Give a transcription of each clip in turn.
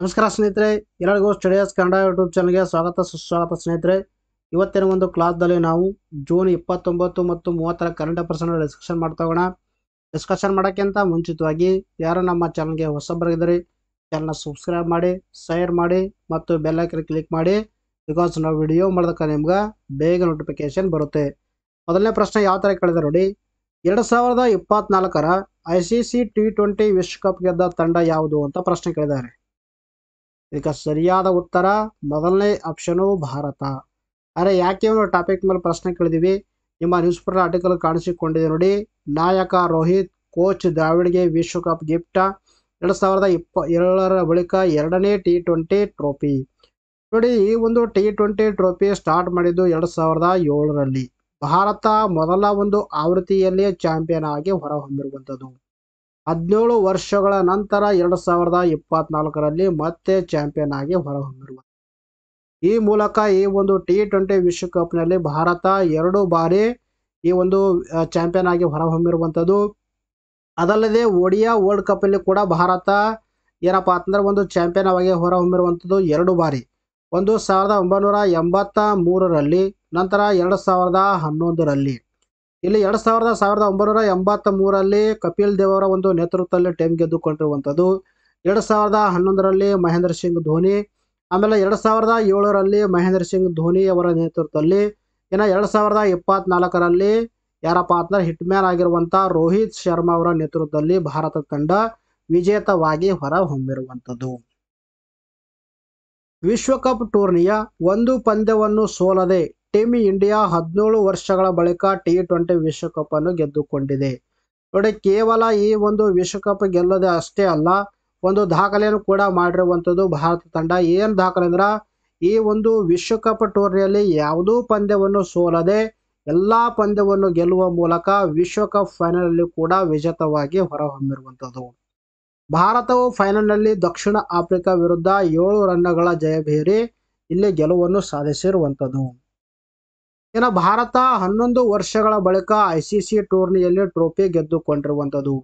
ನಮಸ್ಕಾರ ಸ್ನೇಹಿತರೆ, ಎಲ್ಲರಿಗೂ ಸ್ಟಡಿಯಸ್ ಕನ್ನಡ ಯೂಟ್ಯೂಬ್ ಚಾನಲ್ಗೆ ಸ್ವಾಗತ ಸುಸ್ವಾಗತ ಸ್ನೇಹಿತರೆ. ಇವತ್ತಿನ ಒಂದು ಕ್ಲಾಸ್ದಲ್ಲಿ ನಾವು ಜೂನ್ 29 ಮತ್ತು 30ರ ಕರೆಂಟ್ ಅಫೇರ್ಸ್ ಅನ್ನು ಡಿಸ್ಕಷನ್ ಮಾಡ್ತಾ ಹೋಗೋಣ. ಡಿಸ್ಕಷನ್ ಮಾಡೋಕ್ಕಿಂತ ಮುಂಚಿತವಾಗಿ ಯಾರು ನಮ್ಮ ಚಾನಲ್ಗೆ ಹೊಸಬರಾಗಿದ್ದರೆ ಚಾನಲ್ನ ಸಬ್ಸ್ಕ್ರೈಬ್ ಮಾಡಿ, ಶೇರ್ ಮಾಡಿ ಮತ್ತು ಬೆಲ್ ಐಕಾನ್ ಕ್ಲಿಕ್ ಮಾಡಿ. ಬಿಕಾಸ್ ನಾವು ವಿಡಿಯೋ ಮಾಡಿದಾಗ ನಿಮ್ಗೆ ಬೇಗ ನೋಟಿಫಿಕೇಶನ್ ಬರುತ್ತೆ. ಮೊದಲನೇ ಪ್ರಶ್ನೆ ಯಾವ ಥರ ಕೇಳಿದೆ ನೋಡಿ. 2024ರ ICC T20 ವಿಶ್ವಕಪ್ ಗೆದ್ದ ತಂಡ ಯಾವುದು ಅಂತ ಪ್ರಶ್ನೆ ಕೇಳಿದ್ದಾರೆ. ಇದಕ್ಕೆ ಸರಿಯಾದ ಉತ್ತರ ಮೊದಲನೇ ಆಪ್ಷನು ಭಾರತ. ಅರೆ ಯಾಕೆ ಒಂದು ಟಾಪಿಕ್ ಮೇಲೆ ಪ್ರಶ್ನೆ ಕೇಳಿದೀವಿ, ನಿಮ್ಮ ನ್ಯೂಸ್ ಪೇಪರ್ ಆರ್ಟಿಕಲ್ ಕಾಣಿಸಿಕೊಂಡಿದೆ ನೋಡಿ. ನಾಯಕ ರೋಹಿತ್, ಕೋಚ್ ದ್ರಾವಿಡ್ಗೆ ವಿಶ್ವಕಪ್ ಗಿಫ್ಟ್. 2027ರ ಬಳಿಕ ಎರಡನೇ T20 ಟ್ರೋಫಿ. ನೋಡಿ, ಈ ಒಂದು T20 ಟ್ರೋಫಿ ಸ್ಟಾರ್ಟ್ ಮಾಡಿದ್ದು 2007ರಲ್ಲಿ. ಭಾರತ ಮೊದಲ ಒಂದು ಆವೃತ್ತಿಯಲ್ಲಿ ಚಾಂಪಿಯನ್ ಆಗಿ ಹೊರಹೊಮ್ಮಿರುವಂಥದ್ದು. 17 ವರ್ಷಗಳ ನಂತರ 2024ರಲ್ಲಿ ಮತ್ತೆ ಚಾಂಪಿಯನ್ ಆಗಿ ಹೊರಹೊಮ್ಮಿರುವ ಈ ಮೂಲಕ ಈ ಒಂದು T20 ವಿಶ್ವಕಪ್ನಲ್ಲಿ ಭಾರತ 2 ಬಾರಿ ಈ ಒಂದು ಚಾಂಪಿಯನ್ ಆಗಿ ಹೊರಹೊಮ್ಮಿರುವಂಥದ್ದು. ಅದಲ್ಲದೆ ಒಡಿಯಾ ವರ್ಲ್ಡ್ ಕಪ್ ಅಲ್ಲಿ ಕೂಡ ಭಾರತ ಏನಪ್ಪಾ ಅಂತಂದ್ರೆ ಒಂದು ಚಾಂಪಿಯನ್ ಆಗಿ ಹೊರಹೊಮ್ಮಿರುವಂಥದ್ದು 2 ಬಾರಿ. ಒಂದು 1983ರಲ್ಲಿ, ನಂತರ 2011ರಲ್ಲಿ. ಇಲ್ಲಿ 1983ರಲ್ಲಿ ಕಪಿಲ್ ದೇವ್ ಅವರ ಒಂದು ನೇತೃತ್ವದಲ್ಲಿ ಟೀಮ್ ಗೆದ್ದುಕೊಂಡಿರುವಂಥದ್ದು. 2011ರಲ್ಲಿ ಮಹೇಂದ್ರ ಸಿಂಗ್ ಧೋನಿ, ಆಮೇಲೆ 2007ರಲ್ಲಿ ಮಹೇಂದ್ರ ಸಿಂಗ್ ಧೋನಿ ಅವರ ನೇತೃತ್ವದಲ್ಲಿ. ಇನ್ನು 2024ರಲ್ಲಿ ಯಾರಪ್ಪ ಅಂತಂದ್ರೆ ಹಿಟ್ ಮ್ಯಾನ್ ಆಗಿರುವಂಥ ರೋಹಿತ್ ಶರ್ಮಾ ಅವರ ನೇತೃತ್ವದಲ್ಲಿ ಭಾರತ ತಂಡ ವಿಜೇತವಾಗಿ ಹೊರಹೊಮ್ಮಿರುವಂಥದ್ದು. ವಿಶ್ವಕಪ್ ಟೂರ್ನಿಯ ಒಂದು ಪಂದ್ಯವನ್ನು ಸೋಲದೆ ಟೀಮ್ ಇಂಡಿಯಾ 17 ವರ್ಷಗಳ ಬಳಿಕ T20 ವಿಶ್ವಕಪ್ ಅನ್ನು ಗೆದ್ದುಕೊಂಡಿದೆ. ನೋಡಿ, ಕೇವಲ ಈ ಒಂದು ವಿಶ್ವಕಪ್ ಗೆಲ್ಲೋದೇ ಅಷ್ಟೇ ಅಲ್ಲ, ಒಂದು ದಾಖಲೆಯನ್ನು ಕೂಡ ಮಾಡಿರುವಂಥದ್ದು ಭಾರತ ತಂಡ. ಏನು ದಾಖಲೆ ಅಂದ್ರೆ, ಈ ಒಂದು ವಿಶ್ವಕಪ್ ಟೂರ್ನಿಯಲ್ಲಿ ಯಾವುದೂ ಪಂದ್ಯವನ್ನು ಸೋಲದೆ ಎಲ್ಲಾ ಪಂದ್ಯವನ್ನು ಗೆಲ್ಲುವ ಮೂಲಕ ವಿಶ್ವಕಪ್ ಫೈನಲ್ ಅಲ್ಲಿ ಕೂಡ ವಿಜೇತವಾಗಿ ಹೊರಹೊಮ್ಮಿರುವಂಥದ್ದು. ಭಾರತವು ಫೈನಲ್ನಲ್ಲಿ ದಕ್ಷಿಣ ಆಫ್ರಿಕಾ ವಿರುದ್ಧ 7 ರನ್ಗಳ ಜಯಭೇರಿ ಇಲ್ಲಿ ಗೆಲುವನ್ನು ಸಾಧಿಸಿರುವಂಥದ್ದು. ಇನ್ನು ಭಾರತ 11 ವರ್ಷಗಳ ಬಳಿಕ ICC ಟೂರ್ನಿಯಲ್ಲಿ ಟ್ರೋಫಿ ಗೆದ್ದುಕೊಂಡಿರುವಂಥದ್ದು.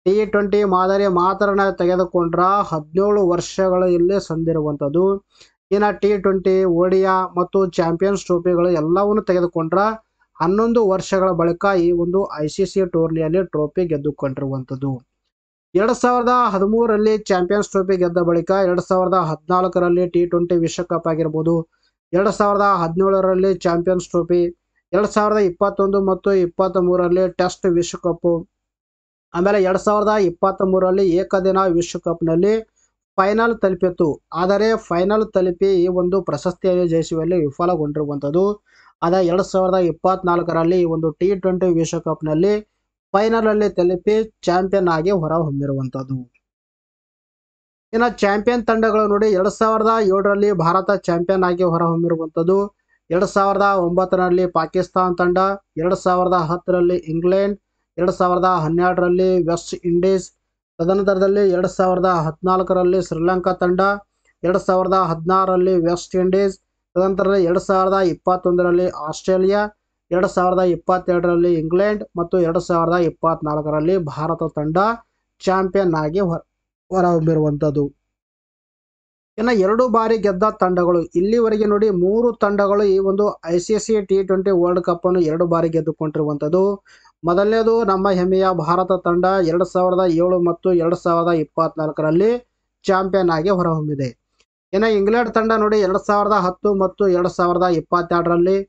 T20 ಮಾದರಿ ಮಾತ್ರನ ತೆಗೆದುಕೊಂಡ್ರ 17 ವರ್ಷಗಳ ಇಲ್ಲಿ ಸಂದಿರುವಂಥದ್ದು. ಇನ್ನು T20, ಒಡಿಯಾ ಮತ್ತು ಚಾಂಪಿಯನ್ಸ್ ಟ್ರೋಫಿಗಳು ಎಲ್ಲವನ್ನು ತೆಗೆದುಕೊಂಡ್ರ 11 ವರ್ಷಗಳ ಬಳಿಕ ಈ ಒಂದು ICC ಟೂರ್ನಿಯಲ್ಲಿ ಟ್ರೋಫಿ ಗೆದ್ದುಕೊಂಡಿರುವಂಥದ್ದು. 2013ರಲ್ಲಿ ಚಾಂಪಿಯನ್ಸ್ ಟ್ರೋಫಿ ಗೆದ್ದ ಬಳಿಕ 2014ರಲ್ಲಿ T20 ವಿಶ್ವಕಪ್ ಆಗಿರ್ಬೋದು, 2017ರಲ್ಲಿ ಚಾಂಪಿಯನ್ಸ್ ಟ್ರೋಫಿ, 2021 ಮತ್ತು 23ರಲ್ಲಿ ಟೆಸ್ಟ್ ವಿಶ್ವಕಪ್, ಆಮೇಲೆ 2023ರಲ್ಲಿ ಏಕದಿನ ವಿಶ್ವಕಪ್ನಲ್ಲಿ ಫೈನಲ್ ತಲುಪಿತ್ತು. ಆದರೆ ಫೈನಲ್ ತಲುಪಿ ಈ ಒಂದು ಪ್ರಶಸ್ತಿಯನ್ನು ಜಯಿಸುವಲ್ಲಿ ವಿಫಲಗೊಂಡಿರುವಂಥದ್ದು. ಅದ 2024ರಲ್ಲಿ ಈ ಒಂದು T20 ವಿಶ್ವಕಪ್ನಲ್ಲಿ ಫೈನಲ್ ಅಲ್ಲಿ ತಲುಪಿ ಚಾಂಪಿಯನ್ ಆಗಿ ಹೊರಹೊಮ್ಮಿರುವಂಥದ್ದು. ಇನ್ನು ಚಾಂಪಿಯನ್ ತಂಡಗಳು ನೋಡಿ, 2007ರಲ್ಲಿ ಭಾರತ ಚಾಂಪಿಯನ್ ಆಗಿ ಹೊರಹೊಮ್ಮಿರುವಂಥದ್ದು. 2009ರಲ್ಲಿ ಪಾಕಿಸ್ತಾನ್ ತಂಡ, 2010ರಲ್ಲಿ ಇಂಗ್ಲೆಂಡ್, 2012ರಲ್ಲಿ ವೆಸ್ಟ್ ಇಂಡೀಸ್, ತದನಂತರದಲ್ಲಿ 2014ರಲ್ಲಿ ಶ್ರೀಲಂಕಾ ತಂಡ, 2016ರಲ್ಲಿ ವೆಸ್ಟ್ ಇಂಡೀಸ್, ತದನಂತರದಲ್ಲಿ 2021ರಲ್ಲಿ ಆಸ್ಟ್ರೇಲಿಯಾ, 2022ರಲ್ಲಿ ಇಂಗ್ಲೆಂಡ್ ಮತ್ತು 2024ರಲ್ಲಿ ಭಾರತ ತಂಡ ಚಾಂಪಿಯನ್ ಆಗಿ ಹೊರಹೊಮ್ಮಿರುವಂಥದ್ದು. ಇನ್ನು 2 ಬಾರಿ ಗೆದ್ದ ತಂಡಗಳು ಇಲ್ಲಿವರೆಗೆ ನೋಡಿ, 3 ತಂಡಗಳು ಈ ಒಂದು ICC T20 ವರ್ಲ್ಡ್ ಕಪ್ ಅನ್ನು 2 ಬಾರಿ ಗೆದ್ದುಕೊಂಡಿರುವಂಥದ್ದು. ಮೊದಲನೇದು ನಮ್ಮ ಹೆಮ್ಮೆಯ ಭಾರತ ತಂಡ 2007 ಮತ್ತು 2024ರಲ್ಲಿ ಚಾಂಪಿಯನ್ ಆಗಿ ಹೊರಹೊಮ್ಮಿದೆ. ಇನ್ನು ಇಂಗ್ಲೆಂಡ್ ತಂಡ ನೋಡಿ 2010 ಮತ್ತು 2022ರಲ್ಲಿ.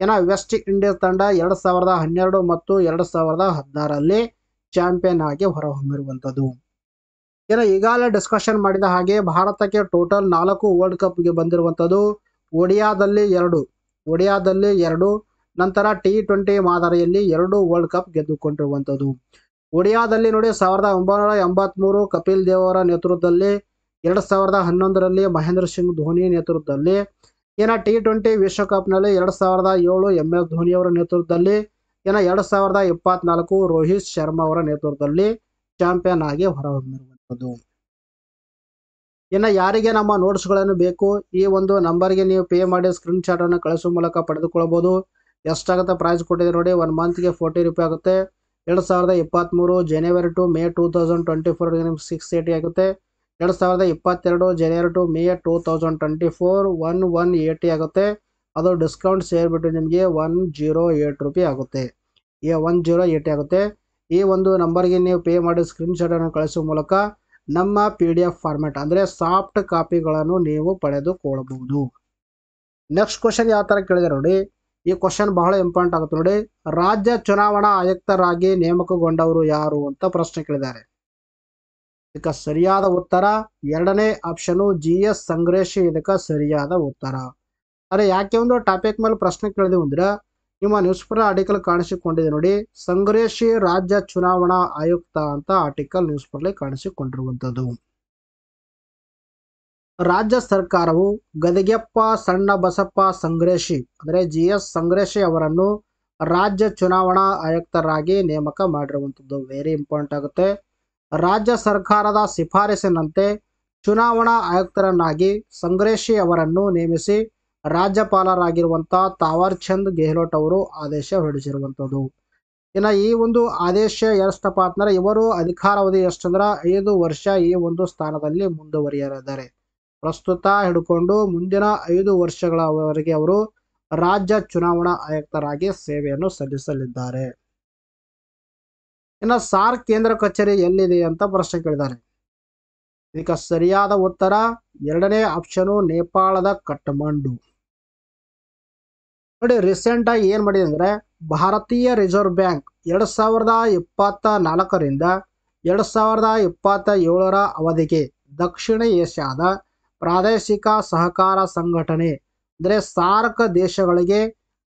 ಇನ್ನು ವೆಸ್ಟ್ ಇಂಡೀಸ್ ತಂಡ 2012 ಮತ್ತು 2016ರಲ್ಲಿ ಚಾಂಪಿಯನ್ ಆಗಿ ಹೊರಹೊಮ್ಮಿರುವಂಥದ್ದು. ಇನ್ನು ಈಗಾಗಲೇ ಡಿಸ್ಕಷನ್ ಮಾಡಿದ ಹಾಗೆ ಭಾರತಕ್ಕೆ ಟೋಟಲ್ 4 ವರ್ಲ್ಡ್ ಕಪ್ಗೆ ಬಂದಿರುವಂಥದ್ದು. ಒಡಿಯಾದಲ್ಲಿ 2, ನಂತರ T20 ಮಾದರಿಯಲ್ಲಿ 2 ವರ್ಲ್ಡ್ ಕಪ್ ಗೆದ್ದುಕೊಂಡಿರುವಂಥದ್ದು. ಒಡಿಯಾದಲ್ಲಿ ನೋಡಿ 1983 ಕಪಿಲ್ ದೇವ್ ಅವರ ನೇತೃತ್ವದಲ್ಲಿ, 2011ರಲ್ಲಿ ಮಹೇಂದ್ರ ಸಿಂಗ್ ಧೋನಿ ನೇತೃತ್ವದಲ್ಲಿ. ಇನ್ನು T20 ವಿಶ್ವಕಪ್ನಲ್ಲಿ 2007 MS ಧೋನಿ ಅವರ ನೇತೃತ್ವದಲ್ಲಿ, ಇನ್ನು 2024 ರೋಹಿತ್ ಶರ್ಮಾ ಅವರ ನೇತೃತ್ವದಲ್ಲಿ ಚಾಂಪಿಯನ್ ಆಗಿ ಹೊರಹೊಮ್ಮಿರುವಂಥದ್ದು. ಇನ್ನು ಯಾರಿಗೆ ನಮ್ಮ ನೋಟ್ಸ್ಗಳನ್ನು ಬೇಕು, ಈ ಒಂದು ನಂಬರ್ಗೆ ನೀವು ಪೇ ಮಾಡಿ ಸ್ಕ್ರೀನ್ ಶಾಟ್ ಅನ್ನು ಕಳಿಸುವ ಮೂಲಕ ಪಡೆದುಕೊಳ್ಳಬಹುದು. ಎಷ್ಟಾಗುತ್ತೆ ಪ್ರೈಸ್ ಕೊಟ್ಟಿದೆ ನೋಡಿ, 1 ಮಂತ್ಗೆ 40 ರೂಪಾಯಿ ಆಗುತ್ತೆ. 2023 ಜನವರಿ ಟು ಮೇ 2024 ನಿಮ್ಗೆ 680 ಆಗುತ್ತೆ. 2022 ಜನವರಿ ಟು ಮೇ 2024 1180 ಆಗುತ್ತೆ. ಅದು ಡಿಸ್ಕೌಂಟ್ ಸೇರಿಬಿಟ್ಟು ನಿಮಗೆ 108 ರೂಪಾಯಿ ಆಗುತ್ತೆ. 108 ಆಗುತ್ತೆ. ಈ ಒಂದು ನಂಬರ್ಗೆ ನೀವು ಪೇ ಮಾಡಿ ಸ್ಕ್ರೀನ್ಶಾಟನ್ನು ಕಳಿಸುವ ಮೂಲಕ ನಮ್ಮ PDF ಫಾರ್ಮ್ಯಾಟ್ ಅಂದರೆ ಸಾಫ್ಟ್ ಕಾಪಿಗಳನ್ನು ನೀವು ಪಡೆದುಕೊಳ್ಳಬಹುದು. ನೆಕ್ಸ್ಟ್ ಕ್ವಶನ್ ಯಾವ ಥರ ಕೇಳಿದೆ ನೋಡಿ. ಈ ಕ್ವಶನ್ ಬಹಳ ಇಂಪಾರ್ಟೆಂಟ್ ಆಗುತ್ತೆ ನೋಡಿ. ರಾಜ್ಯ ಚುನಾವಣಾ ಆಯುಕ್ತರಾಗಿ ನೇಮಕಗೊಂಡವರು ಯಾರು ಅಂತ ಪ್ರಶ್ನೆ ಕೇಳಿದ್ದಾರೆ. ಇದಕ್ಕೆ ಸರಿಯಾದ ಉತ್ತರ ಎರಡನೇ ಆಪ್ಷನು GS ಸಂಗ್ರೇಶಿ ಇದಕ್ಕೆ ಸರಿಯಾದ ಉತ್ತರ. ಅರೆ ಯಾಕೆ ಒಂದು ಟಾಪಿಕ್ ಮೇಲೆ ಪ್ರಶ್ನೆ ಕೇಳಿದೆವು ಅಂದ್ರೆ ನಿಮ್ಮ ನ್ಯೂಸ್ ಪೇಪರ್ ಆರ್ಟಿಕಲ್ ಕಾಣಿಸಿಕೊಂಡಿದೆ ನೋಡಿ. ಸಂಗ್ರೇಶಿ ರಾಜ್ಯ ಚುನಾವಣಾ ಆಯುಕ್ತ ಅಂತ ಆರ್ಟಿಕಲ್ ನ್ಯೂಸ್ ಪೇಪರ್ ಕಾಣಿಸಿಕೊಂಡಿರುವಂಥದ್ದು. ರಾಜ್ಯ ಸರ್ಕಾರವು ಗದಿಗೆಪ್ಪ ಸಣ್ಣ ಬಸಪ್ಪ ಸಂಗ್ರೇಶಿ ಅಂದರೆ GS ಸಂಗ್ರೇಶಿ ಅವರನ್ನು ರಾಜ್ಯ ಚುನಾವಣಾ ಆಯುಕ್ತರಾಗಿ ನೇಮಕ ಮಾಡಿರುವಂಥದ್ದು. ವೆರಿ ಇಂಪಾರ್ಟೆಂಟ್ ಆಗುತ್ತೆ. ರಾಜ್ಯ ಸರ್ಕಾರದ ಶಿಫಾರಸಿನಂತೆ ಚುನಾವಣಾ ಆಯುಕ್ತರನ್ನಾಗಿ ಸಂಗ್ರೇಶಿ ಅವರನ್ನು ನೇಮಿಸಿ ರಾಜ್ಯಪಾಲರಾಗಿರುವಂಥ ತಾವರ್ ಚಂದ್ ಗೆಹ್ಲೋಟ್ ಅವರು ಆದೇಶ ಹೊರಡಿಸಿರುವಂಥದ್ದು. ಇನ್ನು ಈ ಒಂದು ಆದೇಶ ಎಷ್ಟಪ್ಪ ಅಂತಂದ್ರೆ ಇವರು ಅಧಿಕಾರಾವಧಿ ಎಷ್ಟಂದ್ರೆ 5 ವರ್ಷ ಈ ಒಂದು ಸ್ಥಾನದಲ್ಲಿ ಮುಂದುವರಿಯಲಿದ್ದಾರೆ. ಪ್ರಸ್ತುತ ಹಿಡ್ಕೊಂಡು ಮುಂದಿನ 5 ವರ್ಷಗಳವರೆಗೆ ಅವರು ರಾಜ್ಯ ಚುನಾವಣಾ ಆಯುಕ್ತರಾಗಿ ಸೇವೆಯನ್ನು ಸಲ್ಲಿಸಲಿದ್ದಾರೆ. ಇನ್ನು ಸಾರ್ಕ್ ಕೇಂದ್ರ ಕಚೇರಿ ಎಲ್ಲಿದೆ ಅಂತ ಪ್ರಶ್ನೆ ಕೇಳಿದ್ದಾರೆ. ಇದಕ್ಕೆ ಸರಿಯಾದ ಉತ್ತರ ಎರಡನೇ ಆಪ್ಷನು ನೇಪಾಳದ ಕಠ್ಮಂಡು. ನೋಡಿ ರೀಸೆಂಟ್ ಆಗಿ ಏನ್ ಮಾಡಿದೆ ಅಂದ್ರೆ ಭಾರತೀಯ ರಿಸರ್ವ್ ಬ್ಯಾಂಕ್ 2024ರಿಂದ 2027 ಅವಧಿಗೆ ದಕ್ಷಿಣ ಏಷ್ಯಾದ ಪ್ರಾದೇಶಿಕ ಸಹಕಾರ ಸಂಘಟನೆ ಅಂದರೆ ಸಾರ್ಕ್ ದೇಶಗಳಿಗೆ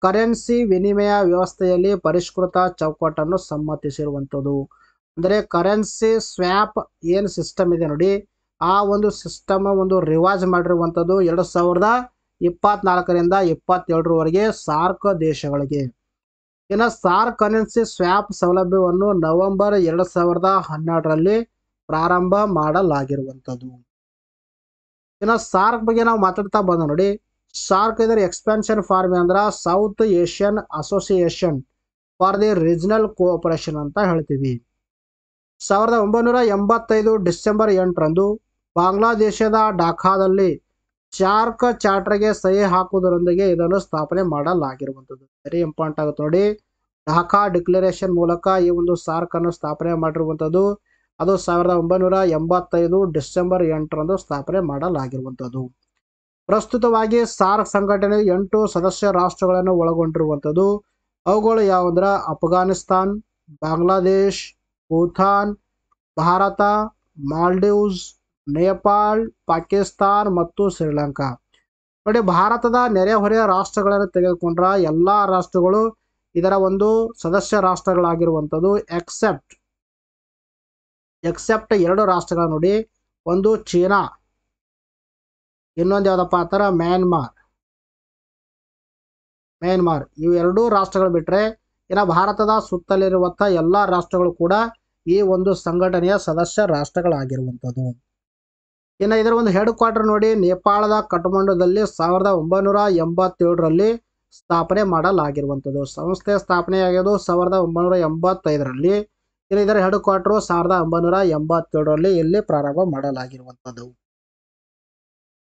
ಕರೆನ್ಸಿ ವಿನಿಮಯ ವ್ಯವಸ್ಥೆಯಲ್ಲಿ ಪರಿಷ್ಕೃತ ಚೌಕಟ್ಟನ್ನು ಸಮ್ಮತಿಸಿರುವಂಥದ್ದು. ಅಂದರೆ ಕರೆನ್ಸಿ ಸ್ವ್ಯಾಪ್ ಏನು ಸಿಸ್ಟಮ್ ಇದೆ ನೋಡಿ, ಆ ಒಂದು ಸಿಸ್ಟಮ್ ಒಂದು ರಿವೈಸ್ ಮಾಡಿರುವಂಥದ್ದು 2024ರಿಂದ 2027 ಸಾರ್ಕ್ ದೇಶಗಳಿಗೆ. ಇನ್ನು ಸಾರ್ಕ್ ಕರೆನ್ಸಿ ಸ್ವ್ಯಾಪ್ ಸೌಲಭ್ಯವನ್ನು ನವೆಂಬರ್ 2012ರಲ್ಲಿ ಪ್ರಾರಂಭ ಮಾಡಲಾಗಿರುವಂಥದ್ದು. ಇನ್ನು ಸಾರ್ಕ್ ಬಗ್ಗೆ ನಾವು ಮಾತಾಡ್ತಾ ಬಂದ ನೋಡಿ. ಸಾರ್ಕ್ ಇದರ ಎಕ್ಸ್ಪೆನ್ಷನ್ ಫಾರ್ಮ್ ಅಂದ್ರೆ south Asian association for the regional cooperation ಅಂತ ಹೇಳ್ತೀವಿ. 1985 ಡಿಸೆಂಬರ್ 8ರಂದು ಬಾಂಗ್ಲಾದೇಶದ ಢಾಕಾದಲ್ಲಿ ಸಾರ್ಕ್ ಚಾರ್ಟರ್ಗೆ ಸಹಿ ಹಾಕುವುದರೊಂದಿಗೆ ಇದನ್ನು ಸ್ಥಾಪನೆ ಮಾಡಲಾಗಿರುವಂಥದ್ದು. ವೆರಿ ಇಂಪಾರ್ಟೆಂಟ್ ಆಗುತ್ತೆ ನೋಡಿ. ಢಾಕಾ ಡಿಕ್ಲರೇಷನ್ ಮೂಲಕ ಈ ಒಂದು ಸಾರ್ಕ್ ಅನ್ನು ಸ್ಥಾಪನೆ ಮಾಡಿರುವಂಥದ್ದು. ಅದು 1985 ಡಿಸೆಂಬರ್ 8ರಂದು ಸ್ಥಾಪನೆ ಮಾಡಲಾಗಿರುವಂಥದ್ದು. ಪ್ರಸ್ತುತವಾಗಿ ಸಾರ್ಕ್ ಸಂಘಟನೆ 8 ಸದಸ್ಯ ರಾಷ್ಟ್ರಗಳನ್ನು ಒಳಗೊಂಡಿರುವಂಥದ್ದು. ಅವುಗಳು ಯಾವುದಂದ್ರೆ ಅಫ್ಘಾನಿಸ್ತಾನ್, ಬಾಂಗ್ಲಾದೇಶ್, ಭೂತಾನ್, ಭಾರತ, ಮಾಲ್ಡೀವ್ಸ್, ನೇಪಾಳ್, ಪಾಕಿಸ್ತಾನ್ ಮತ್ತು ಶ್ರೀಲಂಕಾ. ನೋಡಿ ಭಾರತದ ನೆರೆಹೊರೆಯ ರಾಷ್ಟ್ರಗಳನ್ನು ತೆಗೆದುಕೊಂಡ್ರೆ ಎಲ್ಲ ರಾಷ್ಟ್ರಗಳು ಇದರ ಒಂದು ಸದಸ್ಯ ರಾಷ್ಟ್ರಗಳಾಗಿರುವಂಥದ್ದು ಎಕ್ಸೆಪ್ಟ್ 2 ರಾಷ್ಟ್ರಗಳು ನೋಡಿ. ಒಂದು ಚೀನಾ, ಇನ್ನೊಂದು ಯಾವುದಪ್ಪ ಅಂತಾರೆ ಮ್ಯಾನ್ಮಾರ್. ಇವು 2 ರಾಷ್ಟ್ರಗಳು ಬಿಟ್ಟರೆ ಇನ್ನು ಭಾರತದ ಸುತ್ತಲಿರುವಂಥ ಎಲ್ಲ ರಾಷ್ಟ್ರಗಳು ಕೂಡ ಈ ಒಂದು ಸಂಘಟನೆಯ ಸದಸ್ಯ ರಾಷ್ಟ್ರಗಳಾಗಿರುವಂಥದ್ದು. ಇನ್ನು ಇದರ ಒಂದು ಹೆಡ್ ಕ್ವಾರ್ಟರ್ ನೋಡಿ ನೇಪಾಳದ ಕಠ್ಮಂಡುದಲ್ಲಿ 1987ರಲ್ಲಿ ಸ್ಥಾಪನೆ ಮಾಡಲಾಗಿರುವಂಥದ್ದು. ಸಂಸ್ಥೆ ಸ್ಥಾಪನೆಯಾಗಿದ್ದು 1985ರಲ್ಲಿ. ಇನ್ನು ಇದರ ಹೆಡ್ ಕ್ವಾರ್ಟರ್ 1987ರಲ್ಲಿ ಇಲ್ಲಿ ಪ್ರಾರಂಭ ಮಾಡಲಾಗಿರುವಂಥದ್ದು.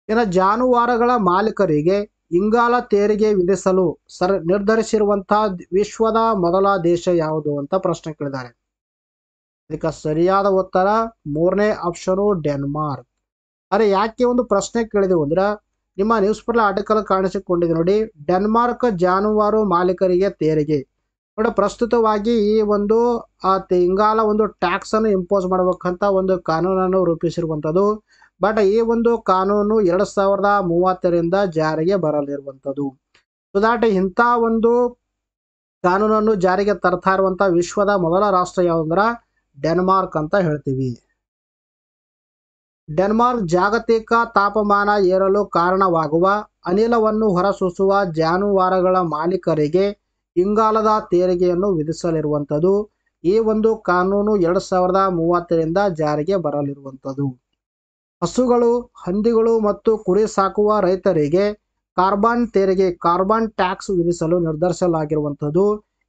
ಇನ್ನು ಜಾನುವಾರುಗಳ ಮಾಲೀಕರಿಗೆ ಇಂಗಾಲ ತೆರಿಗೆ ವಿಧಿಸಲು ನಿರ್ಧರಿಸಿರುವಂತಹ ವಿಶ್ವದ ಮೊದಲ ದೇಶ ಯಾವುದು ಅಂತ ಪ್ರಶ್ನೆ ಕೇಳಿದ್ದಾರೆ. ಇದಕ್ಕೆ ಸರಿಯಾದ ಉತ್ತರ 3ನೇ ಆಪ್ಷನು ಡೆನ್ಮಾರ್ಕ್. ಅರೆ ಯಾಕೆ ಒಂದು ಪ್ರಶ್ನೆ ಕೇಳಿದೆವು ಅಂದ್ರೆ ನಿಮ್ಮ ನ್ಯೂಸ್ ಪೇಪರ್ ಆರ್ಟಿಕಲ್ ಕಾಣಿಸಿಕೊಂಡಿದೆ ನೋಡಿ. ಡೆನ್ಮಾರ್ಕ್ ಜಾನುವಾರು ಮಾಲೀಕರಿಗೆ ತೆರಿಗೆ ನೋಡಿ. ಪ್ರಸ್ತುತವಾಗಿ ಈ ಒಂದು ಇಂಗಾಲ ಒಂದು ಟ್ಯಾಕ್ಸ್ ಅನ್ನು ಇಂಪೋಸ್ ಮಾಡಬೇಕಂತ ಒಂದು ಕಾನೂನನ್ನು ರೂಪಿಸಿರುವಂಥದ್ದು. ಬಟ್ ಈ ಒಂದು ಕಾನೂನು 2030ರಿಂದ ಜಾರಿಗೆ ಬರಲಿರುವಂಥದ್ದು. ಸೊ ದಾಟ್ ಇಂಥ ಒಂದು ಕಾನೂನನ್ನು ಜಾರಿಗೆ ತರ್ತಾ ಇರುವಂಥ ವಿಶ್ವದ ಮೊದಲ ರಾಷ್ಟ್ರ ಯಾವುದಂದ್ರೆ ಡೆನ್ಮಾರ್ಕ್ ಅಂತ ಹೇಳ್ತೀವಿ. ಡೆನ್ಮಾರ್ಕ್ ಜಾಗತಿಕ ತಾಪಮಾನ ಏರಲು ಕಾರಣವಾಗುವ ಅನಿಲವನ್ನು ಹೊರಸೂಸುವ ಜಾನುವಾರುಗಳ ಮಾಲೀಕರಿಗೆ ಇಂಗಾಲದ ತೆರಿಗೆಯನ್ನು ವಿಧಿಸಲಿರುವಂಥದ್ದು. ಈ ಒಂದು ಕಾನೂನು 2030ರಿಂದ ಜಾರಿಗೆ ಬರಲಿರುವಂಥದ್ದು. ಹಸುಗಳು, ಹಂದಿಗಳು ಮತ್ತು ಕುರಿ ಸಾಕುವ ರೈತರಿಗೆ ಕಾರ್ಬನ್ ತೆರಿಗೆ ಕಾರ್ಬನ್ ಟ್ಯಾಕ್ಸ್ ವಿಧಿಸಲು ನಿರ್ಧರಿಸಲಾಗಿರುವಂಥದ್ದು.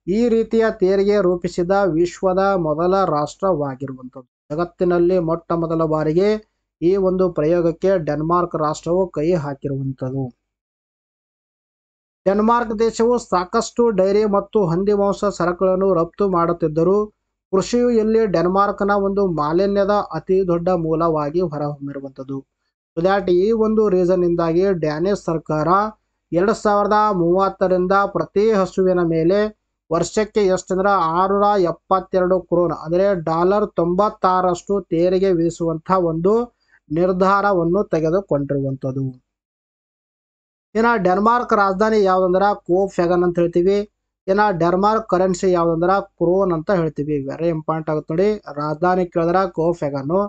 ಈ ರೀತಿಯ ತೆರಿಗೆ ರೂಪಿಸಿದ ವಿಶ್ವದ ಮೊದಲ ರಾಷ್ಟ್ರವಾಗಿರುವಂಥದ್ದು. ಜಗತ್ತಿನಲ್ಲಿ ಮೊಟ್ಟ ಮೊದಲ ಬಾರಿಗೆ ಈ ಒಂದು ಪ್ರಯೋಗಕ್ಕೆ ಡೆನ್ಮಾರ್ಕ್ ರಾಷ್ಟ್ರವು ಕೈ ಹಾಕಿರುವಂಥದ್ದು. ಡೆನ್ಮಾರ್ಕ್ ದೇಶವು ಸಾಕಷ್ಟು ಡೈರಿ ಮತ್ತು ಹಂದಿ ಮಾಂಸ ಸರಕುಗಳನ್ನು ರಫ್ತು ಮಾಡುತ್ತಿದ್ದರೂ ಕೃಷಿಯು ಇಲ್ಲಿ ಡೆನ್ಮಾರ್ಕ್ನ ಒಂದು ಮಾಲಿನ್ಯದ ಅತಿ ದೊಡ್ಡ ಮೂಲವಾಗಿ ಹೊರಹೊಮ್ಮಿರುವಂಥದ್ದು. ಸೊ ದ್ಯಾಟ್ ಈ ಒಂದು ರೀಸನ್ ಇಂದಾಗಿ ಡ್ಯಾನಿಶ್ ಸರ್ಕಾರ 2030ರಿಂದ ಪ್ರತಿ ಹಸುವಿನ ಮೇಲೆ ವರ್ಷಕ್ಕೆ ಎಷ್ಟಂದ್ರೆ 672 ಕ್ರೋನ್ ಅಂದರೆ $96 ತೆರಿಗೆ ವಿಧಿಸುವಂಥ ಒಂದು ನಿರ್ಧಾರವನ್ನು ತೆಗೆದುಕೊಂಡಿರುವಂಥದ್ದು. ಇನ್ನು ಡೆನ್ಮಾರ್ಕ್ ರಾಜಧಾನಿ ಯಾವುದಂದ್ರೆ ಕೋಫೆಗನ್ ಅಂತ ಹೇಳ್ತೀವಿ. ಇನ್ನು ಡೆನ್ಮಾರ್ಕ್ ಕರೆನ್ಸಿ ಯಾವುದಂದ್ರೆ ಕ್ರೋನ್ ಅಂತ ಹೇಳ್ತೀವಿ. ವೆರಿ ಇಂಪಾರ್ಟೆಂಟ್ ಆಗುತ್ತೆ ನೋಡಿ. ರಾಜಧಾನಿ ಕೇಳಿದ್ರೆ ಕೋಫೆಗನ್ನು,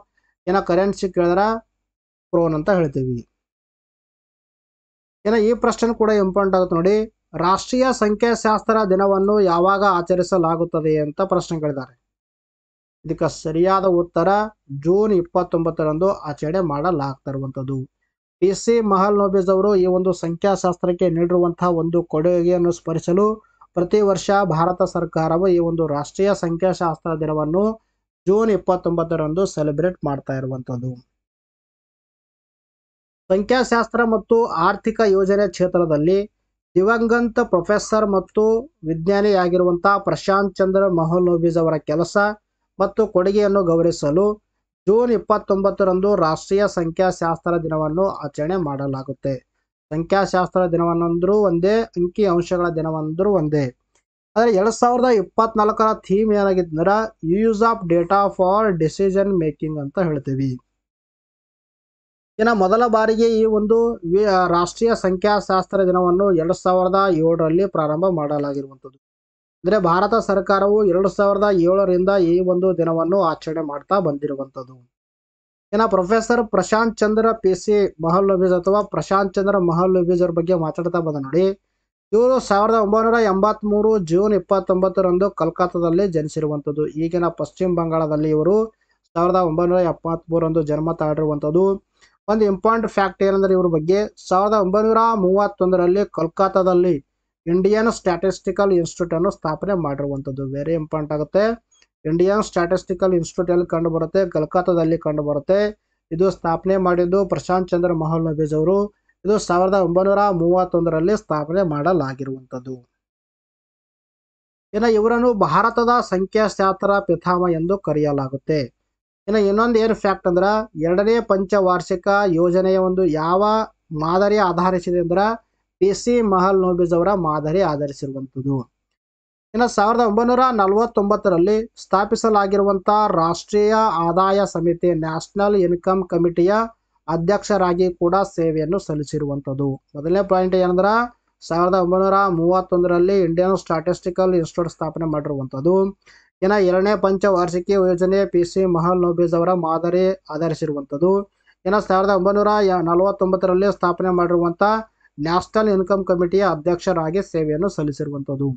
ಇನ್ನು ಕರೆನ್ಸಿ ಕೇಳಿದ್ರೆ ಕ್ರೋನ್ ಅಂತ ಹೇಳ್ತೀವಿ. ಇನ್ನು ಈ ಪ್ರಶ್ನೆ ಕೂಡ ಇಂಪಾರ್ಟೆಂಟ್ ಆಗುತ್ತೆ ನೋಡಿ. ರಾಷ್ಟ್ರೀಯ ಸಂಖ್ಯಾಶಾಸ್ತ್ರ ದಿನವನ್ನು ಯಾವಾಗ ಆಚರಿಸಲಾಗುತ್ತದೆ ಅಂತ ಪ್ರಶ್ನೆ ಕೇಳಿದ್ದಾರೆ. ಇದಕ್ಕೆ ಸರಿಯಾದ ಉತ್ತರ ಜೂನ್ 29ರಂದು ಆಚರಣೆ ಮಾಡಲಾಗ್ತಾ ಇರುವಂಥದ್ದು. PC ಮಹಲ್ನೋಬಿಸ್ ಅವರು ಈ ಒಂದು ಸಂಖ್ಯಾಶಾಸ್ತ್ರಕ್ಕೆ ನೀಡಿರುವಂತಹ ಒಂದು ಕೊಡುಗೆಯನ್ನು ಸ್ಮರಿಸಲು ಪ್ರತಿ ವರ್ಷ ಭಾರತ ಸರ್ಕಾರವು ಈ ಒಂದು ರಾಷ್ಟ್ರೀಯ ಸಂಖ್ಯಾಶಾಸ್ತ್ರ ದಿನವನ್ನು ಜೂನ್ 29ರಂದು ಸೆಲೆಬ್ರೇಟ್ ಮಾಡ್ತಾ ಇರುವಂಥದ್ದು. ಸಂಖ್ಯಾಶಾಸ್ತ್ರ ಮತ್ತು ಆರ್ಥಿಕ ಯೋಜನೆ ಕ್ಷೇತ್ರದಲ್ಲಿ ದಿವಂಗತ ಪ್ರೊಫೆಸರ್ ಮತ್ತು ವಿಜ್ಞಾನಿಯಾಗಿರುವಂತಹ ಪ್ರಶಾಂತ್ ಚಂದ್ರ ಮಹಲ್ನೋಬಿಸ್ ಅವರ ಕೆಲಸ ಮತ್ತು ಕೊಡುಗೆಯನ್ನು ಗೌರವಿಸಲು ಜೂನ್ 29ರಂದು ರಾಷ್ಟ್ರೀಯ ಸಂಖ್ಯಾಶಾಸ್ತ್ರ ದಿನವನ್ನು ಆಚರಣೆ ಮಾಡಲಾಗುತ್ತೆ. ಸಂಖ್ಯಾಶಾಸ್ತ್ರ ದಿನವನ್ನಂದ್ರೂ ಒಂದೇ, ಅಂಕಿ ಅಂಶಗಳ ದಿನವಂದ್ರೂ ಒಂದೇ. ಆದರೆ 2024ರ ಥೀಮ್ ಏನಾಗಿತ್ತಂದ್ರೆ use of data for decision making ಅಂತ ಹೇಳ್ತೀವಿ. ಇನ್ನು ಮೊದಲ ಬಾರಿಗೆ ಈ ಒಂದು ರಾಷ್ಟ್ರೀಯ ಸಂಖ್ಯಾಶಾಸ್ತ್ರ ದಿನವನ್ನು 2007ರಲ್ಲಿ ಪ್ರಾರಂಭ ಮಾಡಲಾಗಿರುವಂಥದ್ದು. ಅಂದರೆ ಭಾರತ ಸರ್ಕಾರವು 2007ರಿಂದ ಈ ಒಂದು ದಿನವನ್ನು ಆಚರಣೆ ಮಾಡ್ತಾ ಬಂದಿರುವಂಥದ್ದು. ಇನ್ನು ಪ್ರೊಫೆಸರ್ ಪ್ರಶಾಂತ್ ಚಂದ್ರ PC ಮಹಲ್ನೋಬಿಸ್ ಅಥವಾ ಪ್ರಶಾಂತ್ ಚಂದ್ರ ಮಹಲ್ನೋಬಿಸ್ ಅವ್ರ ಬಗ್ಗೆ ಮಾತಾಡ್ತಾ ಬಂದ ನೋಡಿ. ಇವರು 1983 ಜೂನ್ 29ರಂದು ಕಲ್ಕತ್ತಾದಲ್ಲಿ ಜನಿಸಿರುವಂಥದ್ದು. ಈಗಿನ ಪಶ್ಚಿಮ ಬಂಗಾಳದಲ್ಲಿ ಇವರು 1973ರಂದು ಜನ್ಮ ತಾಳಿರುವಂಥದ್ದು. ಒಂದು ಇಂಪಾರ್ಟೆಂಟ್ ಫ್ಯಾಕ್ಟ್ ಏನಂದ್ರೆ ಇವ್ರ ಬಗ್ಗೆ 1931ರಲ್ಲಿ ಕಲ್ಕತ್ತಾದಲ್ಲಿ ಇಂಡಿಯನ್ ಸ್ಟ್ಯಾಟಿಸ್ಟಿಕಲ್ ಇನ್ಸ್ಟಿಟ್ಯೂಟ್ ಅನ್ನು ಸ್ಥಾಪನೆ ಮಾಡಿರುವಂಥದ್ದು. ವೆರಿ ಇಂಪಾರ್ಟೆಂಟ್ ಆಗುತ್ತೆ. ಇಂಡಿಯನ್ ಸ್ಟ್ಯಾಟಿಸ್ಟಿಕಲ್ ಇನ್ಸ್ಟಿಟ್ಯೂಟ್ ಎಲ್ಲಿ ಕಂಡು ಬರುತ್ತೆ? ಕಲ್ಕತ್ತಾದಲ್ಲಿ ಕಂಡು ಬರುತ್ತೆ. ಇದು ಸ್ಥಾಪನೆ ಮಾಡಿದ್ದು ಪ್ರಶಾಂತ್ ಚಂದ್ರ ಮಹಲ್ನೋಬಿಸ್ ಅವರು. ಇದು 1931ರಲ್ಲಿ ಸ್ಥಾಪನೆ ಮಾಡಲಾಗಿರುವಂಥದ್ದು. ಇನ್ನು ಇವರನ್ನು ಭಾರತದ ಸಂಖ್ಯಾಶಾಸ್ತ್ರ ಪಿತಾಮಹ ಎಂದು ಕರೆಯಲಾಗುತ್ತೆ. ಇನ್ನು ಇನ್ನೊಂದು ಏನು ಫ್ಯಾಕ್ಟ್ ಅಂದ್ರೆ 2ನೇ ಪಂಚವಾರ್ಷಿಕ ಯೋಜನೆಯ ಒಂದು ಯಾವ ಮಾದರಿ ಆಧರಿಸಿದೆ ಅಂದ್ರೆ PC ಮಹಲ್ನೋಬಿಸ್ ಅವರ ಮಾದರಿ ಆಧರಿಸಿರುವಂಥದ್ದು. ಇನ್ನು 1949ರಲ್ಲಿ ಸ್ಥಾಪಿಸಲಾಗಿರುವಂತಹ ರಾಷ್ಟ್ರೀಯ ಆದಾಯ ಸಮಿತಿ ನ್ಯಾಷನಲ್ ಇನ್ಕಮ್ ಕಮಿಟಿಯ ಅಧ್ಯಕ್ಷರಾಗಿ ಕೂಡ ಸೇವೆಯನ್ನು ಸಲ್ಲಿಸಿರುವಂಥದ್ದು. ಮೊದಲನೇ ಪಾಯಿಂಟ್ ಏನಂದ್ರೆ 1931ರಲ್ಲಿ ಇಂಡಿಯನ್ ಸ್ಟ್ಯಾಟಿಸ್ಟಿಕಲ್ ಇನ್ಸ್ಟಿಟ್ಯೂಟ್ ಸ್ಥಾಪನೆ ಮಾಡಿರುವಂಥದ್ದು. ಇನ್ನು 2ನೇ ಪಂಚವಾರ್ಷಿಕ ಯೋಜನೆ PC ಮಹಲ್ನೋಬಿಸ್ ಅವರ ಮಾದರಿ ಆಧರಿಸಿರುವಂಥದ್ದು. ಇನ್ನು 1949ರಲ್ಲಿ ಸ್ಥಾಪನೆ ಮಾಡಿರುವಂಥ ನ್ಯಾಷನಲ್ ಇನ್ಕಮ್ ಕಮಿಟಿಯ ಅಧ್ಯಕ್ಷರಾಗಿ ಸೇವೆಯನ್ನು ಸಲ್ಲಿಸಿರುವಂಥದ್ದು.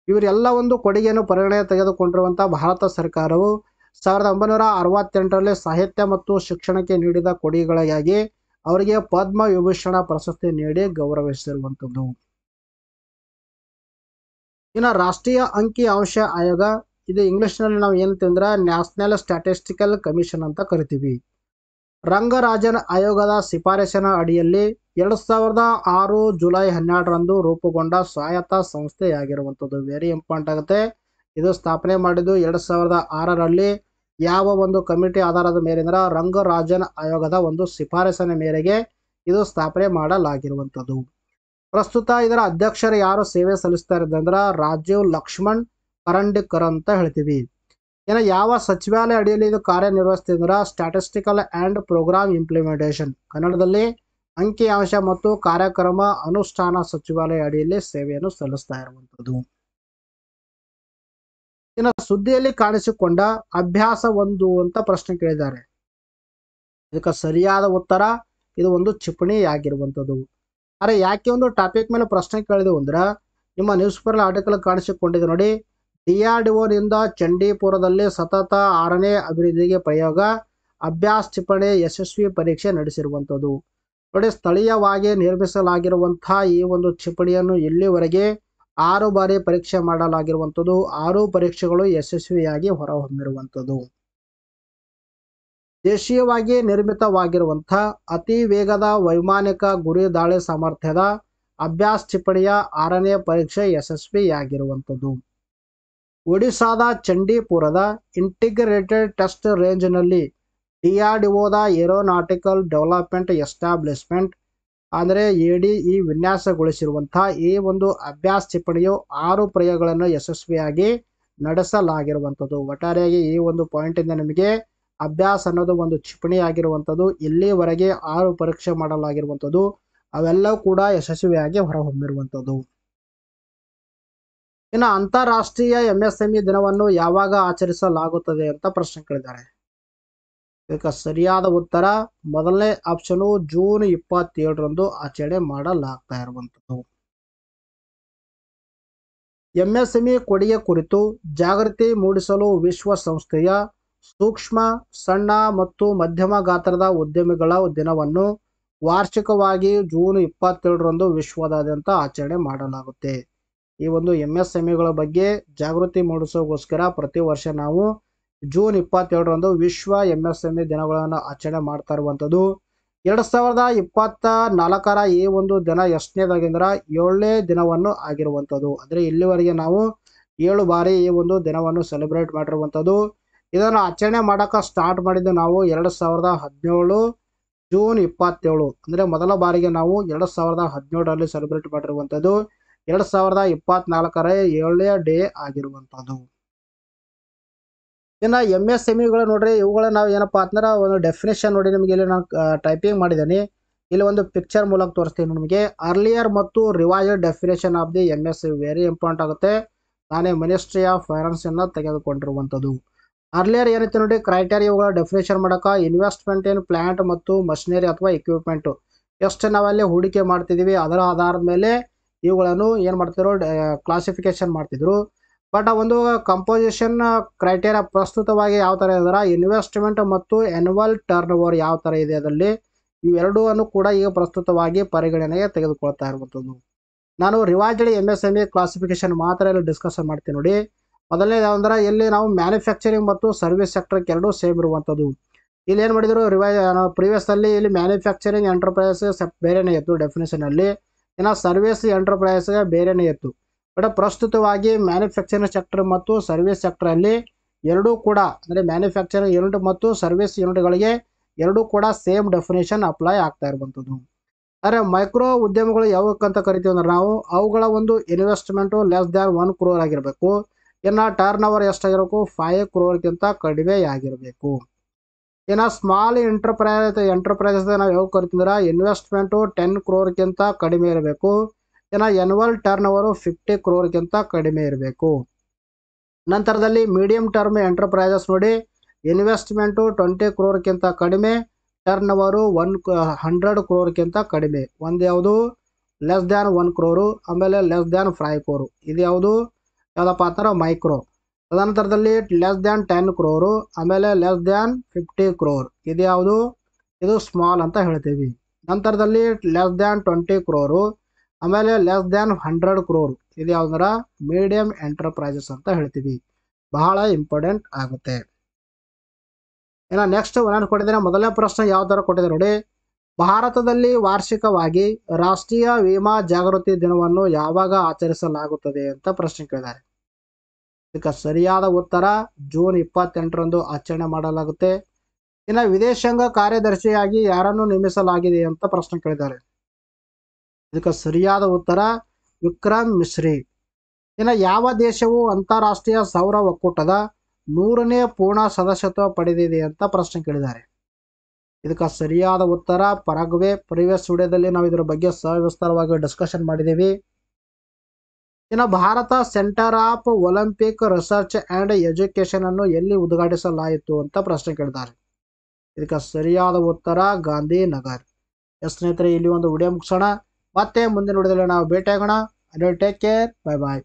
ಇವರೆಲ್ಲ ಒಂದು ಕೊಡುಗೆಯನ್ನು ಪರಿಗಣನೆ ತೆಗೆದುಕೊಂಡಿರುವಂಥ ಭಾರತ ಸರ್ಕಾರವು 1968ರಲ್ಲಿ ಸಾಹಿತ್ಯ ಮತ್ತು ಶಿಕ್ಷಣಕ್ಕೆ ನೀಡಿದ ಕೊಡುಗೆಗಳಿಗಾಗಿ ಅವರಿಗೆ ಪದ್ಮ ವಿಭೂಷಣ ಪ್ರಶಸ್ತಿ ನೀಡಿ ಗೌರವಿಸಿರುವಂಥದ್ದು. ಇನ್ನು ರಾಷ್ಟ್ರೀಯ ಅಂಕಿ ಅಂಶ ಆಯೋಗ, ಇದು ಇಂಗ್ಲಿಷ್ನಲ್ಲಿ ನಾವು ಏನಂತಂದ್ರೆ ನ್ಯಾಷನಲ್ ಸ್ಟ್ಯಾಟಿಸ್ಟಿಕಲ್ ಕಮಿಷನ್ ಅಂತ ಕರಿತೀವಿ. ರಂಗರಾಜನ್ ಆಯೋಗದ ಶಿಫಾರಸಿನ ಅಡಿಯಲ್ಲಿ 2006 ಜುಲೈ 12ರಂದು ರೂಪುಗೊಂಡ ಸ್ವಾಯತ್ತ ಸಂಸ್ಥೆಯಾಗಿರುವಂಥದ್ದು. ವೆರಿ ಇಂಪಾರ್ಟೆಂಟ್ ಆಗುತ್ತೆ. ಇದು ಸ್ಥಾಪನೆ ಮಾಡಿದ್ದು 2006ರಲ್ಲಿ ಯಾವ ಒಂದು ಕಮಿಟಿ ಆಧಾರದ ಮೇಲಿಂದ ರಂಗರಾಜನ್ ಆಯೋಗದ ಒಂದು ಶಿಫಾರಸಿನ ಮೇರೆಗೆ ಇದು ಸ್ಥಾಪನೆ ಮಾಡಲಾಗಿರುವಂಥದ್ದು. ಪ್ರಸ್ತುತ ಇದರ ಅಧ್ಯಕ್ಷರು ಯಾರು ಸೇವೆ ಸಲ್ಲಿಸ್ತಾ ಇರೋದಂದ್ರೆ ರಾಜೀವ್ ಲಕ್ಷ್ಮಣ್ ಕರಂಡಿಕರ್ ಅಂತ ಹೇಳ್ತೀವಿ. ಇನ್ನು ಯಾವ ಸಚಿವಾಲಯ ಅಡಿಯಲ್ಲಿ ಇದು ಕಾರ್ಯನಿರ್ವಹಿಸ್ತಿದ್ರೆ ಸ್ಟ್ಯಾಟಿಸ್ಟಿಕಲ್ ಆ್ಯಂಡ್ ಪ್ರೋಗ್ರಾಮ್ ಇಂಪ್ಲಿಮೆಂಟೇಷನ್, ಕನ್ನಡದಲ್ಲಿ ಅಂಕಿ ಅಂಶ ಮತ್ತು ಕಾರ್ಯಕ್ರಮ ಅನುಷ್ಠಾನ ಸಚಿವಾಲಯ ಅಡಿಯಲ್ಲಿ ಸೇವೆಯನ್ನು ಸಲ್ಲಿಸ್ತಾ ಇರುವಂಥದ್ದು. ಇನ್ನು ಸುದ್ದಿಯಲ್ಲಿ ಕಾಣಿಸಿಕೊಂಡ ಅಭ್ಯಾಸ 1 ಅಂತ ಪ್ರಶ್ನೆ ಕೇಳಿದ್ದಾರೆ. ಇದಕ್ಕೆ ಸರಿಯಾದ ಉತ್ತರ ಇದು ಒಂದು ಕ್ಷಿಪಣಿ ಆಗಿರುವಂಥದ್ದು. ಅರೆ ಯಾಕೆ ಒಂದು ಟಾಪಿಕ್ ಮೇಲೆ ಪ್ರಶ್ನೆ ಕೇಳಿದೆವು ಅಂದ್ರೆ ನಿಮ್ಮ ನ್ಯೂಸ್ ಪೇಪರ್ ಆರ್ಟಿಕಲ್ ಕಾಣಿಸಿಕೊಂಡಿದೆ ನೋಡಿ. DRDOನಿಂದ ಚಂಡೀಪುರದಲ್ಲಿ ಸತತ 6ನೇ ಅಭಿವೃದ್ಧಿಗೆ ಪ್ರಯೋಗ, ಅಭ್ಯಾಸ ಕ್ಷಿಪಣಿ ಯಶಸ್ವಿ ಪರೀಕ್ಷೆ ನಡೆಸಿರುವಂಥದ್ದು. ನೋಡಿ, ಸ್ಥಳೀಯವಾಗಿ ನಿರ್ಮಿಸಲಾಗಿರುವಂತಹ ಈ ಒಂದು ಕ್ಷಿಪಣಿಯನ್ನು ಇಲ್ಲಿವರೆಗೆ 6 ಬಾರಿ ಪರೀಕ್ಷೆ ಮಾಡಲಾಗಿರುವಂಥದ್ದು. 6 ಪರೀಕ್ಷೆಗಳು ಯಶಸ್ವಿಯಾಗಿ ಹೊರಹೊಮ್ಮಿರುವಂಥದ್ದು. ದೇಶೀಯವಾಗಿ ನಿರ್ಮಿತವಾಗಿರುವಂಥ ಅತಿ ವೇಗದ ವೈಮಾನಿಕ ಗುರಿ ದಾಳಿ ಸಾಮರ್ಥ್ಯದ ಅಭ್ಯಾಸ್ ಕ್ಷಿಪಣಿಯ 6ನೇ ಪರೀಕ್ಷೆ ಯಶಸ್ವಿಯಾಗಿರುವಂಥದ್ದು. ಒಡಿಶಾದ ಚಂಡೀಪುರದ ಇಂಟಿಗ್ರೇಟೆಡ್ ಟೆಸ್ಟ್ ರೇಂಜ್ನಲ್ಲಿ DRDOದ ಏರೋನಾಟಿಕಲ್ ಡೆವಲಪ್ಮೆಂಟ್ ಎಸ್ಟಾಬ್ಲಿಷ್ಮೆಂಟ್ ಅಂದರೆ ADE ವಿನ್ಯಾಸಗೊಳಿಸಿರುವಂಥ ಈ ಒಂದು ಅಭ್ಯಾಸ್ ಕ್ಷಿಪಣಿಯು 6 ಪ್ರಯೋಗಗಳನ್ನು ಯಶಸ್ವಿಯಾಗಿ ನಡೆಸಲಾಗಿರುವಂಥದ್ದು. ಒಟ್ಟಾರೆಯಾಗಿ ಈ ಒಂದು ಪಾಯಿಂಟಿಂದ ನಿಮಗೆ ಅಭ್ಯಾಸ್ ಅನ್ನೋದು ಒಂದು ಕ್ಷಿಪಣಿ ಆಗಿರುವಂಥದ್ದು. ಇಲ್ಲಿವರೆಗೆ 6 ಪರೀಕ್ಷೆ ಮಾಡಲಾಗಿರುವಂಥದ್ದು, ಅವೆಲ್ಲವೂ ಕೂಡ ಯಶಸ್ವಿಯಾಗಿ ಹೊರಹೊಮ್ಮಿರುವಂಥದ್ದು. ಇನ್ನು ಅಂತಾರಾಷ್ಟ್ರೀಯ MSME ದಿನವನ್ನು ಯಾವಾಗ ಆಚರಿಸಲಾಗುತ್ತದೆ ಅಂತ ಪ್ರಶ್ನೆ ಕೇಳಿದ್ದಾರೆ. ಇದಕ್ಕೆ ಸರಿಯಾದ ಉತ್ತರ ಮೊದಲನೇ ಆಪ್ಷನು ಜೂನ್ 27ರಂದು ಆಚರಣೆ ಮಾಡಲಾಗ್ತಾ ಇರುವಂಥದ್ದು. MSME ಕೊಡುಗೆ ಕುರಿತು ಜಾಗೃತಿ ಮೂಡಿಸಲು ವಿಶ್ವಸಂಸ್ಥೆಯ ಸೂಕ್ಷ್ಮ, ಸಣ್ಣ ಮತ್ತು ಮಧ್ಯಮ ಗಾತ್ರದ ಉದ್ಯಮಿಗಳ ದಿನವನ್ನು ವಾರ್ಷಿಕವಾಗಿ ಜೂನ್ 27ರಂದು ವಿಶ್ವದಾದ್ಯಂತ ಆಚರಣೆ ಮಾಡಲಾಗುತ್ತೆ. ಈ ಒಂದು MSMEಗಳ ಬಗ್ಗೆ ಜಾಗೃತಿ ಮೂಡಿಸೋಗೋಸ್ಕರ ಪ್ರತಿ ವರ್ಷ ನಾವು ಜೂನ್ 27ರಂದು ವಿಶ್ವ MSME ದಿನಗಳನ್ನು ಆಚರಣೆ ಮಾಡ್ತಾ ಇರುವಂಥದ್ದು. 2024ರ ಈ ಒಂದು ದಿನ ಎಷ್ಟನೇದಾಗಿಂದ್ರೆ 7ನೇ ದಿನವನ್ನು ಆಗಿರುವಂಥದ್ದು. ಅಂದರೆ ಇಲ್ಲಿವರೆಗೆ ನಾವು 7 ಬಾರಿ ಈ ಒಂದು ದಿನವನ್ನು ಸೆಲೆಬ್ರೇಟ್ ಮಾಡಿರುವಂಥದ್ದು. ಇದನ್ನು ಆಚರಣೆ ಮಾಡೋಕೆ ಸ್ಟಾರ್ಟ್ ಮಾಡಿದ್ದು ನಾವು 2017 ಜೂನ್ 27, ಅಂದರೆ ಮೊದಲ ಬಾರಿಗೆ ನಾವು 2017ರಲ್ಲಿ ಸೆಲೆಬ್ರೇಟ್ ಮಾಡಿರುವಂಥದ್ದು. 2024ರ 7ನೇ ಡೇ ಆಗಿರುವಂಥದ್ದು. ಇನ್ನು MSMEಗಳು ನೋಡ್ರಿ, ಇವುಗಳ ನಾವು ಏನಪ್ಪ ಅಂತಂದ್ರೆ ಒಂದು ಡೆಫಿನೇಷನ್ ನೋಡಿ, ನಿಮಗೆ ಇಲ್ಲಿ ನಾನು ಟೈಪಿಂಗ್ ಮಾಡಿದ್ದೀನಿ, ಇಲ್ಲಿ ಒಂದು ಪಿಕ್ಚರ್ ಮೂಲಕ ತೋರಿಸ್ತೀನಿ ನಿಮಗೆ. ಅರ್ಲಿಯರ್ ಮತ್ತು revised definition of the MSME very important ಆಗುತ್ತೆ. ನಾನೇ ಮಿನಿಸ್ಟ್ರಿ ಆಫ್ ಫೈನಾನ್ಸ್ ಅನ್ನ ತೆಗೆದುಕೊಂಡಿರುವಂಥದ್ದು. ಅರ್ಲಿಯರ್ ಏನೈತೆ ನೋಡಿ, ಕ್ರೈಟೇರಿಯಾ ಇವುಗಳ ಡೆಫಿನೇಷನ್ ಮಾಡೋಕೆ ಇನ್ವೆಸ್ಟ್ಮೆಂಟ್ ಇನ್ ಪ್ಲಾಂಟ್ ಮತ್ತು ಮಷಿನರಿ ಅಥವಾ ಇಕ್ವಿಪ್ಮೆಂಟ್ ಎಷ್ಟು ನಾವಲ್ಲಿ ಹೂಡಿಕೆ ಮಾಡ್ತಿದ್ದೀವಿ ಅದರ ಆಧಾರದ ಮೇಲೆ ಇವುಗಳನ್ನು ಏನು ಮಾಡ್ತಿದ್ರು, ಕ್ಲಾಸಿಫಿಕೇಶನ್ ಮಾಡ್ತಿದ್ರು. ಬಟ್ ಒಂದು ಕಂಪೋಸಿಷನ್ ಕ್ರೈಟೇರಿಯಾ ಪ್ರಸ್ತುತವಾಗಿ ಯಾವ ಥರ ಇದಾರೆ, ಇನ್ವೆಸ್ಟ್ಮೆಂಟ್ ಮತ್ತು ಆ್ಯನ್ಯುವಲ್ ಟರ್ನ್ ಓವರ್ ಯಾವ ಥರ ಇದೆ ಅದರಲ್ಲಿ, ಇವೆರಡೂ ಕೂಡ ಈಗ ಪ್ರಸ್ತುತವಾಗಿ ಪರಿಗಣನೆಗೆ ತೆಗೆದುಕೊಳ್ತಾ ಇರುವಂಥದ್ದು. ನಾನು ರಿವೈಸ್ಡ್ MSME ಕ್ಲಾಸಿಫಿಕೇಶನ್ ಮಾತ್ರ ಇಲ್ಲಿ ಡಿಸ್ಕಷನ್ ಮಾಡ್ತೀನಿ ನೋಡಿ. ಮೊದಲನೇದು ಅಂದರೆ ಇಲ್ಲಿ ನಾವು ಮ್ಯಾನುಫ್ಯಾಕ್ಚರಿಂಗ್ ಮತ್ತು ಸರ್ವಿಸ್ ಸೆಕ್ಟರ್ಗೆ ಎರಡೂ ಸೇಮ್ ಇರುವಂಥದ್ದು. ಇಲ್ಲಿ ಏನು ಮಾಡಿದ್ರು, ಪ್ರೀವಿಯಸ್ಸಲ್ಲಿ ಇಲ್ಲಿ ಮ್ಯಾನುಫ್ಯಾಕ್ಚರಿಂಗ್ ಎಂಟರ್ಪ್ರೈಸ್ ಬೇರೆನೇ ಇತ್ತು ಡೆಫಿನೇಷನಲ್ಲಿ, ಇನ್ನು ಸರ್ವಿಸ್ ಎಂಟರ್ಪ್ರೈಸ್ಗೆ ಬೇರೆನೇ ಇತ್ತು. ಬಟ್ ಪ್ರಸ್ತುತವಾಗಿ ಮ್ಯಾನುಫ್ಯಾಕ್ಚರಿಂಗ್ ಸೆಕ್ಟರ್ ಮತ್ತು ಸರ್ವಿಸ್ ಸೆಕ್ಟರಲ್ಲಿ ಎರಡೂ ಕೂಡ, ಅಂದರೆ ಮ್ಯಾನುಫ್ಯಾಕ್ಚರಿಂಗ್ ಯೂನಿಟ್ ಮತ್ತು ಸರ್ವಿಸ್ ಯೂನಿಟ್ಗಳಿಗೆ ಎರಡೂ ಕೂಡ ಸೇಮ್ ಡೆಫಿನೇಷನ್ ಅಪ್ಲೈ ಆಗ್ತಾ ಇರುವಂಥದ್ದು. ಆದರೆ ಮೈಕ್ರೋ ಉದ್ಯಮಗಳು ಯಾವಕ್ಕಂತ ಕರಿತೀವಿ ಅಂದ್ರೆ ನಾವು ಅವುಗಳ ಒಂದು ಇನ್ವೆಸ್ಟ್ಮೆಂಟು ಲೆಸ್ ದ್ಯಾನ್ 1 crore ಆಗಿರಬೇಕು. ಇನ್ನು ಟರ್ನ್ ಓವರ್ ಎಷ್ಟಾಗಿರಬೇಕು, 5 crore ಕಡಿಮೆ ಆಗಿರಬೇಕು. ಇನ್ನು ಸ್ಮಾಲ್ ಎಂಟರ್ಪ್ರೈಸಸ್ ನಾವು ಯಾವ ಕರಿತೀವಿ, ಇನ್ವೆಸ್ಟ್ಮೆಂಟು 10 crore ಕಡಿಮೆ ಇರಬೇಕು. ಇನ್ನು ಆ್ಯನ್ಯುವಲ್ ಟರ್ನ್ ಓವರು 50 crore ಕಡಿಮೆ ಇರಬೇಕು. ನಂತರದಲ್ಲಿ ಮೀಡಿಯಂ ಟರ್ಮ್ ಎಂಟರ್ಪ್ರೈಸಸ್ ನೋಡಿ, ಇನ್ವೆಸ್ಟ್ಮೆಂಟು 20 crore ಕಡಿಮೆ, ಟರ್ನ್ ಓವರು 100 crore ಕಡಿಮೆ. ಒಂದು ಯಾವುದು ಲೆಸ್ ದ್ಯಾನ್ 1 crore, ಆಮೇಲೆ ಲೆಸ್ ದ್ಯಾನ್ 5 crore. ಇದು ಯಾವುದಪ್ಪ ಅಂತಾರೆ ಮೈಕ್ರೋ. ತದನಂತರದಲ್ಲಿ ಲೆಸ್ ದ್ಯಾನ್ 10 crore, ಆಮೇಲೆ ಲೆಸ್ ದ್ಯಾನ್ 50 crore. ಇದು ಯಾವುದು, ಇದು ಸ್ಮಾಲ್ ಅಂತ ಹೇಳ್ತೀವಿ. ನಂತರದಲ್ಲಿ ಲೆಸ್ ದ್ಯಾನ್ 20 crore, ಆಮೇಲೆ ಲೆಸ್ ದ್ಯಾನ್ 100 crore. ಇದು ಯಾವ್ದಾರ ಮೀಡಿಯಂ ಎಂಟರ್ಪ್ರೈಸಸ್ ಅಂತ ಹೇಳ್ತೀವಿ. ಬಹಳ ಇಂಪಾರ್ಟೆಂಟ್ ಆಗುತ್ತೆ. ಇನ್ನು ನೆಕ್ಸ್ಟ್ ನಾನು ಕೊಟ್ಟಿದ್ದೇನೆ, ಮೊದಲನೇ ಪ್ರಶ್ನೆ ಯಾವ ಥರ ಕೊಟ್ಟಿದ್ದಾರೆ ನೋಡಿ, ಭಾರತದಲ್ಲಿ ವಾರ್ಷಿಕವಾಗಿ ರಾಷ್ಟ್ರೀಯ ವಿಮಾ ಜಾಗೃತಿ ದಿನವನ್ನು ಯಾವಾಗ ಆಚರಿಸಲಾಗುತ್ತದೆ ಅಂತ ಪ್ರಶ್ನೆ ಕೇಳಿದ್ದಾರೆ. ಇದಕ್ಕೆ ಸರಿಯಾದ ಉತ್ತರ ಜೂನ್ 28ರಂದು ಆಚರಣೆ ಮಾಡಲಾಗುತ್ತೆ. ಇನ್ನು ವಿದೇಶಾಂಗ ಕಾರ್ಯದರ್ಶಿಯಾಗಿ ಯಾರನ್ನು ನೇಮಿಸಲಾಗಿದೆ ಅಂತ ಪ್ರಶ್ನೆ ಕೇಳಿದ್ದಾರೆ. ಇದಕ್ಕೆ ಸರಿಯಾದ ಉತ್ತರ ವಿಕ್ರಮ್ ಮಿಸ್ರಿ. ಇನ್ನು ಯಾವ ದೇಶವು ಅಂತಾರಾಷ್ಟ್ರೀಯ ಸೌರ ಒಕ್ಕೂಟದ 100ನೇ ಪೂರ್ಣ ಸದಸ್ಯತ್ವ ಪಡೆದಿದೆ ಅಂತ ಪ್ರಶ್ನೆ ಕೇಳಿದ್ದಾರೆ. ಇದಕ್ಕೆ ಸರಿಯಾದ ಉತ್ತರ ಪರಾಗ್ವೆ. ಪ್ರೀವಿಯಸ್ ವಿಡಿಯೋದಲ್ಲಿ ನಾವು ಇದರ ಬಗ್ಗೆ ಸವಿಸ್ತಾರವಾಗಿ ಡಿಸ್ಕಷನ್ ಮಾಡಿದ್ದೀವಿ. ಇನ್ನು Bharat centre of Olympic research and education ಅನ್ನು ಎಲ್ಲಿ ಉದ್ಘಾಟಿಸಲಾಯಿತು ಅಂತ ಪ್ರಶ್ನೆ ಕೇಳಿದ್ದಾರೆ. ಇದಕ್ಕೆ ಸರಿಯಾದ ಉತ್ತರ ಗಾಂಧಿನಗರ್. ಸ್ನೇಹಿತರೆ, ಇಲ್ಲಿ ಒಂದು ವಿಡಿಯೋ ಮುಗಿಸೋಣ. ಮತ್ತೆ ಮುಂದಿನ ವಿಡಿಯೋದಲ್ಲಿ ನಾವು ಭೇಟಿಯಾಗೋಣ. ಟೇಕ್ ಕೇರ್, ಬೈ ಬಾಯ್.